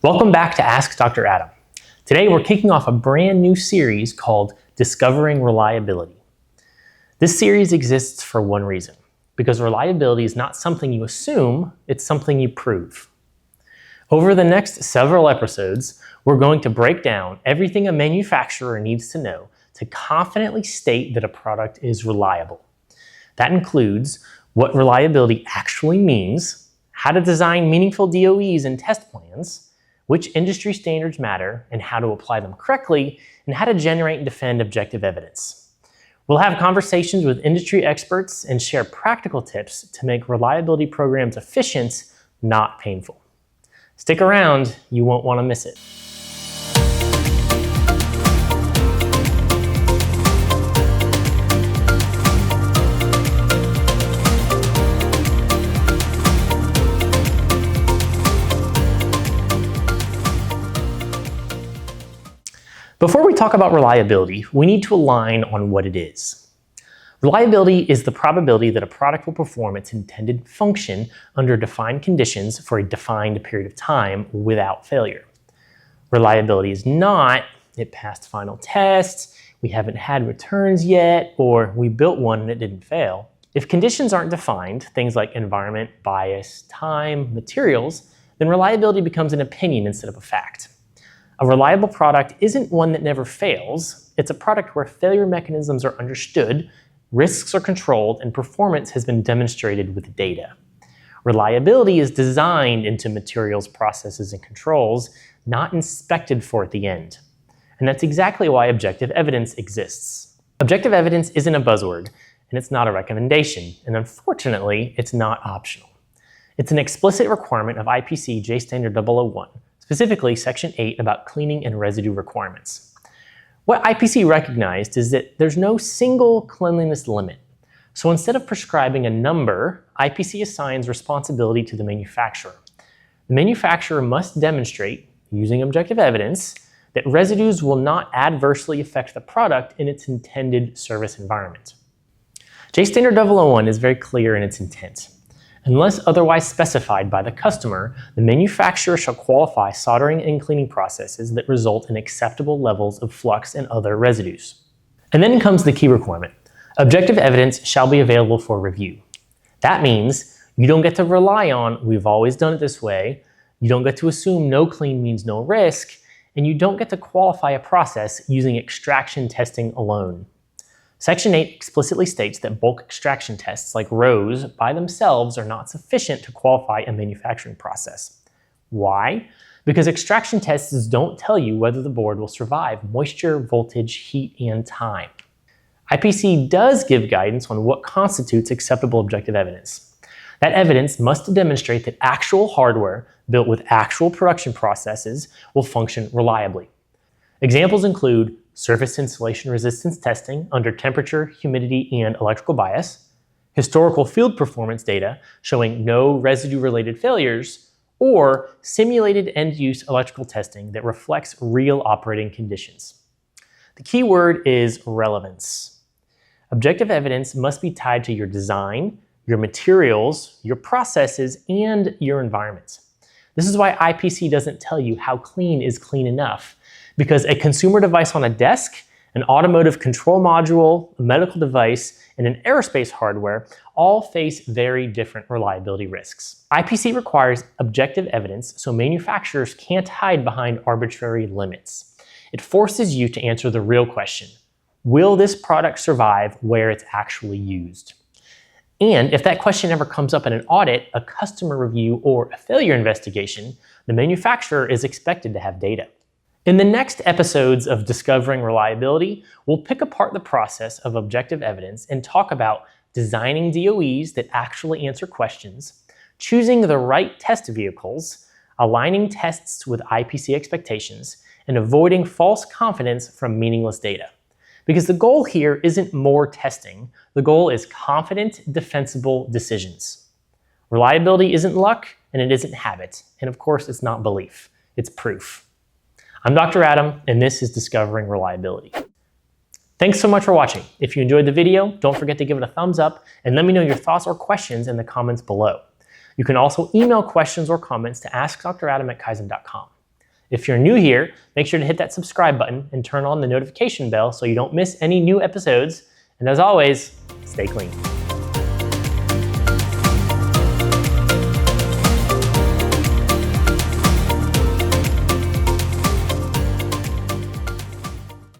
Welcome back to Ask Dr. Adam. Today we're kicking off a brand new series called Discovering Reliability. This series exists for one reason, because reliability is not something you assume, it's something you prove. Over the next several episodes, we're going to break down everything a manufacturer needs to know to confidently state that a product is reliable. That includes what reliability actually means, how to design meaningful DOEs and test plans, which industry standards matter and how to apply them correctly, and how to generate and defend objective evidence. We'll have conversations with industry experts and share practical tips to make reliability programs efficient, not painful. Stick around, you won't want to miss it. Before we talk about reliability, we need to align on what it is. Reliability is the probability that a product will perform its intended function under defined conditions for a defined period of time without failure. Reliability is not, it passed final tests, we haven't had returns yet, or we built one and it didn't fail. If conditions aren't defined, things like environment, bias, time, materials, then reliability becomes an opinion instead of a fact. A reliable product isn't one that never fails. It's a product where failure mechanisms are understood, risks are controlled, and performance has been demonstrated with data. Reliability is designed into materials, processes, and controls, not inspected for at the end. And that's exactly why objective evidence exists. Objective evidence isn't a buzzword, and it's not a recommendation, and unfortunately, it's not optional. It's an explicit requirement of IPC J-STD-001. Specifically Section 8 about cleaning and residue requirements. What IPC recognized is that there's no single cleanliness limit. So instead of prescribing a number, IPC assigns responsibility to the manufacturer. The manufacturer must demonstrate, using objective evidence, that residues will not adversely affect the product in its intended service environment. J-STD-001 is very clear in its intent. Unless otherwise specified by the customer, the manufacturer shall qualify soldering and cleaning processes that result in acceptable levels of flux and other residues. And then comes the key requirement. Objective evidence shall be available for review. That means you don't get to rely on, we've always done it this way, you don't get to assume no clean means no risk, and you don't get to qualify a process using extraction testing alone. Section 8 explicitly states that bulk extraction tests like ROSE by themselves are not sufficient to qualify a manufacturing process. Why? Because extraction tests don't tell you whether the board will survive moisture, voltage, heat, and time. IPC does give guidance on what constitutes acceptable objective evidence. That evidence must demonstrate that actual hardware built with actual production processes will function reliably. Examples include surface insulation resistance testing under temperature, humidity, and electrical bias, historical field performance data showing no residue-related failures, or simulated end-use electrical testing that reflects real operating conditions. The key word is relevance. Objective evidence must be tied to your design, your materials, your processes, and your environment. This is why IPC doesn't tell you how clean is clean enough, because a consumer device on a desk, an automotive control module, a medical device, and an aerospace hardware all face very different reliability risks. IPC requires objective evidence so manufacturers can't hide behind arbitrary limits. It forces you to answer the real question: will this product survive where it's actually used? And if that question ever comes up in an audit, a customer review, or a failure investigation, the manufacturer is expected to have data. In the next episodes of Discovering Reliability, we'll pick apart the process of objective evidence and talk about designing DOEs that actually answer questions, choosing the right test vehicles, aligning tests with IPC expectations, and avoiding false confidence from meaningless data. Because the goal here isn't more testing, the goal is confident, defensible decisions. Reliability isn't luck, and it isn't habit, and of course it's not belief, it's proof. I'm Dr. Adam, and this is Discovering Reliability. Thanks so much for watching. If you enjoyed the video, don't forget to give it a thumbs up and let me know your thoughts or questions in the comments below. You can also email questions or comments to askdradam@kaizen.com. If you're new here, make sure to hit that subscribe button and turn on the notification bell so you don't miss any new episodes. And as always, stay clean.